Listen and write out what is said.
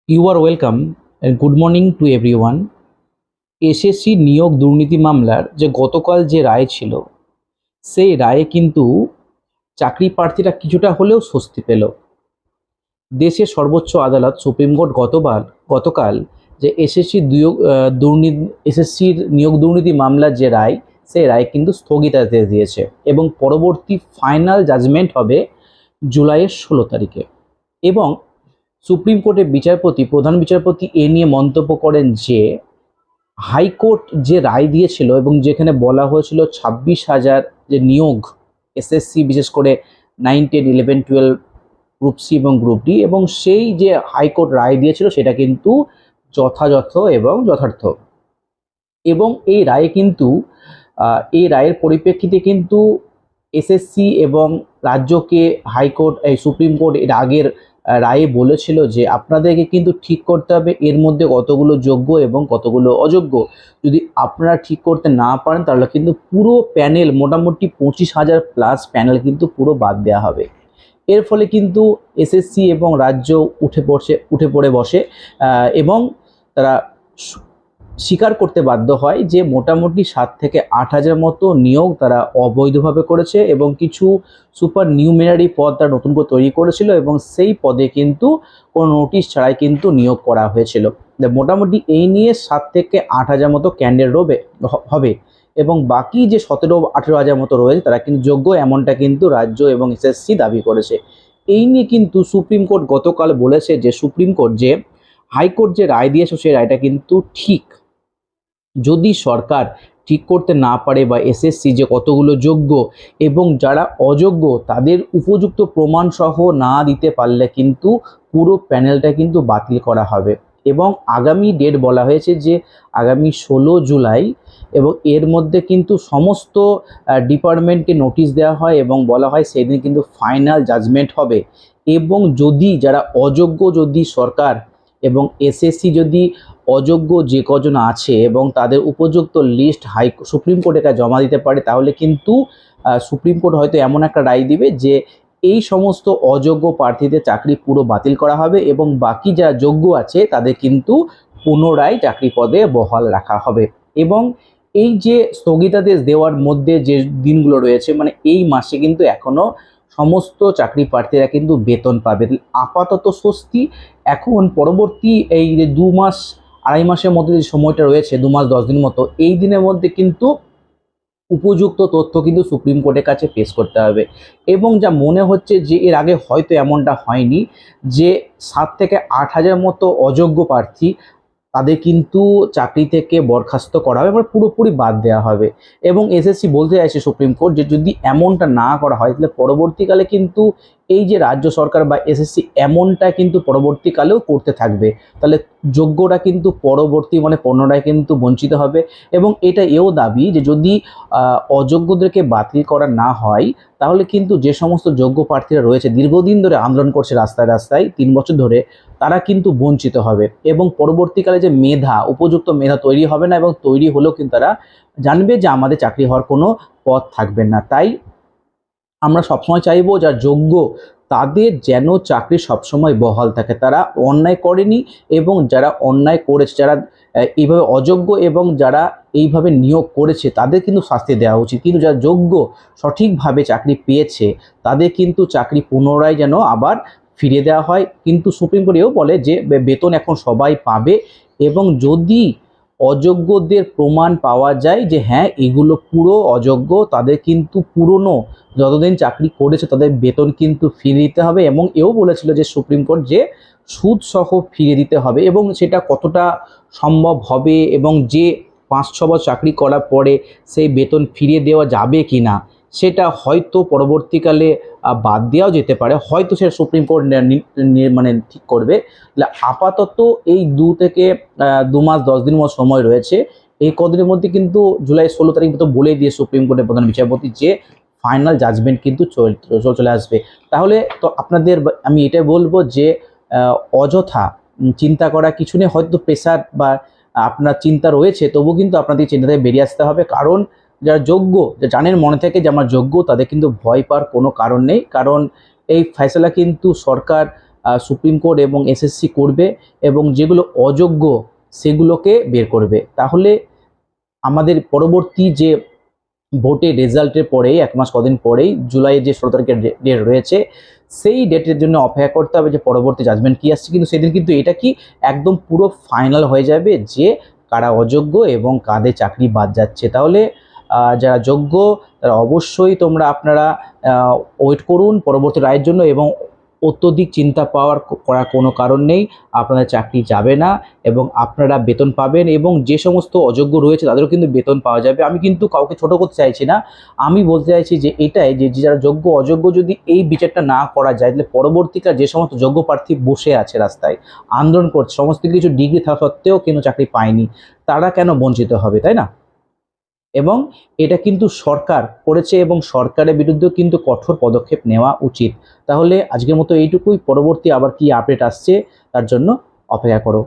You are welcome and good morning to everyone. SSC নিয়োগ দুর্নীতি মামলার যে গতকাল যে রায় ছিল সেই রায়ে কিন্তু চাকরি প্রার্থীরা কিছুটা হলেও স্বস্তি পেল। দেশের সর্বোচ্চ আদালত সুপ্রিম কোর্ট গতকাল যে এসএসসির নিয়োগ দুর্নীতি মামলার যে রায় সেই রায় কিন্তু স্থগিতাদেশ দিয়েছে এবং পরবর্তী ফাইনাল জাজমেন্ট হবে জুলাইয়ের 16 তারিখে। এবং সুপ্রিম কোর্টের প্রধান বিচারপতি এ নিয়ে মন্তব্য করেন যে হাইকোর্ট যে রায় দিয়েছিল এবং যেখানে বলা হয়েছিল 26,000 যে নিয়োগ এসএসসি বিশেষ করে 9, 10, 11, 12 গ্রুপ সি এবং গ্রুপ ডি, এবং সেই যে হাইকোর্ট রায় দিয়েছিল সেটা কিন্তু যথাযথ এবং যথার্থ। এবং এই রায়ের পরিপ্রেক্ষিতে কিন্তু এসএসসি এবং রাজ্যকে সুপ্রিম কোর্ট এর আগের রায়ে বলেছিল যে আপনাদেরকে কিন্তু ঠিক করতে হবে এর মধ্যে কতগুলো যোগ্য এবং কতগুলো অযোগ্য। যদি আপনারা ঠিক করতে না পারেন তাহলে কিন্তু পুরো প্যানেল, মোটামুটি 25,000 প্লাস প্যানেল কিন্তু পুরো বাদ দেওয়া হবে। এর ফলে কিন্তু এসএসসি এবং রাজ্য উঠে পড়ে বসে এবং তারা স্বীকার করতে বাধ্য হয় যে মোটামুটি 7 থেকে 8,000 মতো নিয়োগ তারা অবৈধভাবে করেছে এবং কিছু সুপার নিউমেরারি পদ তারা নতুন করে তৈরি করেছিল এবং সেই পদে কিন্তু কোনো নোটিশ ছাড়াই কিন্তু নিয়োগ করা হয়েছিল। মোটামুটি এই নিয়ে 7 থেকে 8,000 মতো ক্যান্ডিডেট হবে এবং বাকি যে 17-18,000 মতো রয়েছে তারা কিন্তু যোগ্য, এমনটা কিন্তু রাজ্য এবং এসএসসি দাবি করেছে। এই নিয়ে কিন্তু সুপ্রিম কোর্ট গতকাল বলেছে যে হাইকোর্ট যে রায় দিয়েছে সেই রায়টা কিন্তু ঠিক। যদি সরকার ঠিক করতে না পারে বা এসএসসি যে কতগুলো যোগ্য এবং যারা অযোগ্য তাদের উপযুক্ত প্রমাণ সহ না দিতে পারলে কিন্তু পুরো প্যানেলটা কিন্তু বাতিল করা হবে। এবং আগামী ডেট বলা হয়েছে যে আগামী 16 জুলাই, এবং এর মধ্যে কিন্তু সমস্ত ডিপার্টমেন্টকে নোটিশ দেওয়া হয় এবং বলা হয় সেদিন কিন্তু ফাইনাল জাজমেন্ট হবে। এবং যারা অযোগ্য, যদি সরকার এবং এসএসসি যদি অযোগ্য যে কজন আছে এবং তাদের উপযুক্ত লিস্ট সুপ্রিম কোর্টে জমা দিতে পারে, তাহলে কিন্তু সুপ্রিম কোর্ট হয়তো এমন একটা রায় দিবে যে এই সমস্ত অযোগ্য প্রার্থীদের চাকরি পুরো বাতিল করা হবে এবং বাকি যারা যোগ্য আছে তাদের কিন্তু পুনরায় চাকরি পদে বহাল রাখা হবে। এবং এই যে স্থগিতাদেশ দেওয়ার মধ্যে যে দিনগুলো রয়েছে, মানে এই মাসে কিন্তু এখনো সমস্ত চাকরি প্রার্থীরা কিন্তু বেতন পাবে। আপাতত স্বস্তি। এখন পরবর্তী এই যে 2 মাস 2.5 মাসের মধ্যে যে সময়টা রয়েছে, 2 মাস 10 দিন মতো, এই দিনের মধ্যে কিন্তু উপযুক্ত তথ্য কিন্তু সুপ্রিম কোর্টের কাছে পেশ করতে হবে। এবং যা মনে হচ্ছে যে এর আগে হয়তো এমনটা হয়নি, যে 7 থেকে 8,000 মতো অযোগ্য প্রার্থী তাদের কিন্তু চাকরি থেকে বরখাস্ত করা হবে, মানে পুরোপুরি বাদ দেওয়া হবে। এবং এসএসসি বলতে চাইছে সুপ্রিম কোর্ট যে যদি এমনটা না করা হয় তাহলে পরবর্তীকালে কিন্তু এই যে রাজ্য সরকার বা এসএসসি এমনটা কিন্তু পরবর্তীকালেও করতে থাকবে। তাহলে যোগ্যরা কিন্তু পুনরায় কিন্তু বঞ্চিত হবে। এবং এও দাবি যে যদি অযোগ্যদেরকে বাতিল করা না হয় তাহলে কিন্তু যে সমস্ত যোগ্য প্রার্থীরা রয়েছে, দীর্ঘদিন ধরে আন্দোলন করছে রাস্তায় রাস্তায় 3 বছর ধরে, তারা কিন্তু বঞ্চিত হবে। এবং পরবর্তীকালে যে উপযুক্ত মেধা তৈরি হবে না, এবং তৈরি হলেও কিন্তু তারা জানবে যে আমাদের চাকরি হওয়ার কোনো পথ থাকবে না। তাই আমরা সবসময় চাইবো যারা যোগ্য তাদের যেন চাকরি সবসময় বহাল থাকে, তারা অন্যায় করেনি এবং যারা অন্যায় করেছে, যারা এইভাবে অযোগ্য এবং যারা এইভাবে নিয়োগ করেছে তাদের কিন্তু শাস্তি দেওয়া উচিত। কিন্তু যারা যোগ্য, সঠিকভাবে চাকরি পেয়েছে, তাদের কিন্তু চাকরি পুনরায় যেন আবার ফিরিয়ে দেওয়া হয়। কিন্তু সুপ্রিম কোর্ট এও বলে যে বেতন এখন সবাই পাবে, এবং যদি অযোগ্যদের প্রমাণ পাওয়া যায় যে হ্যাঁ এগুলো পুরো অযোগ্য, তাদের কিন্তু পুরনো যতদিন চাকরি করেছে তাদের বেতন কিন্তু ফিরিয়ে দিতে হবে। এবং এও বলেছিল যে সুপ্রিম কোর্ট যে সুদ সহ ফিরিয়ে দিতে হবে। এবং সেটা কতটা সম্ভব হবে এবং যে 5-6 বছর চাকরি করার পরে সেই বেতন ফিরিয়ে দেওয়া যাবে কি না, সেটা হয়তো পরবর্তীকালে বাদ দেওয়াও যেতে পারে, হয়তো সেটা সুপ্রিম কোর্ট মানে ঠিক করবে। আপাতত এই 2 মাস 10 দিন মতো সময় রয়েছে। এই কদিনের মধ্যে কিন্তু জুলাই 16 তারিখ মতো বলে দিয়ে সুপ্রিম কোর্টের প্রধান বিচারপতি যে ফাইনাল জাজমেন্ট কিন্তু চলে আসবে। তাহলে তো আমি এটাই বলবো যে অযথা চিন্তা করা কিছু নেই। হয়তো প্রেশার বা আপনার চিন্তা রয়েছে, তবু কিন্তু আপনাদের চিন্তা থেকে বেরিয়ে আসতে হবে। কারণ যারা যোগ্য, জানেন মনে থেকে যে আমার যোগ্য, তাদের কিন্তু ভয় পাওয়ার কোনো কারণ নেই। কারণ এই ফয়সালা কিন্তু সরকার সুপ্রিম কোর্ট এবং এসএসসি করবে এবং যেগুলো অযোগ্য সেগুলোকে বের করবে। তাহলে আমাদের পরবর্তী যে ভোটের রেজাল্টের পরেই 1 মাস কদিন পরেই জুলাইয়ের যে 16 তারিখের ডেট রয়েছে, সেই ডেটের জন্য অপেক্ষা করতে হবে যে পরবর্তী জাজমেন্ট কী আসছে। কিন্তু সেদিন কিন্তু এটা কি একদম পুরো ফাইনাল হয়ে যাবে যে কারা অযোগ্য এবং কাদের চাকরি বাদ যাচ্ছে। তাহলে যারা যোগ্য তারা অবশ্যই আপনারা ওয়েট করুন পরবর্তী রায়ের জন্য, এবং অত্যধিক চিন্তা করার কোনো কারণ নেই। আপনাদের চাকরি যাবে না এবং আপনারা বেতন পাবেন, এবং যে সমস্ত অযোগ্য রয়েছে তাদেরও কিন্তু বেতন পাওয়া যাবে। আমি কিন্তু কাউকে ছোট করতে চাইছি না, আমি বলতে চাইছি যে এটাই যে যারা যোগ্য অযোগ্য যদি এই বিচারটা না করা যায়, তাহলে পরবর্তীকালে যে সমস্ত যোগ্য প্রার্থী বসে আছে রাস্তায় আন্দোলন করছে, সমস্ত কিছু ডিগ্রি থাকা সত্ত্বেও কেন চাকরি পায়নি, তারা কেন বঞ্চিত হবে, তাই না? এবং এটা কিন্তু সরকার করেছে এবং সরকারের বিরুদ্ধেও কিন্তু কঠোর পদক্ষেপ নেওয়া উচিত। তাহলে আজকের মতো এইটুকুই, পরবর্তী আবার কি আপডেট আসছে তার জন্য অপেক্ষা করো।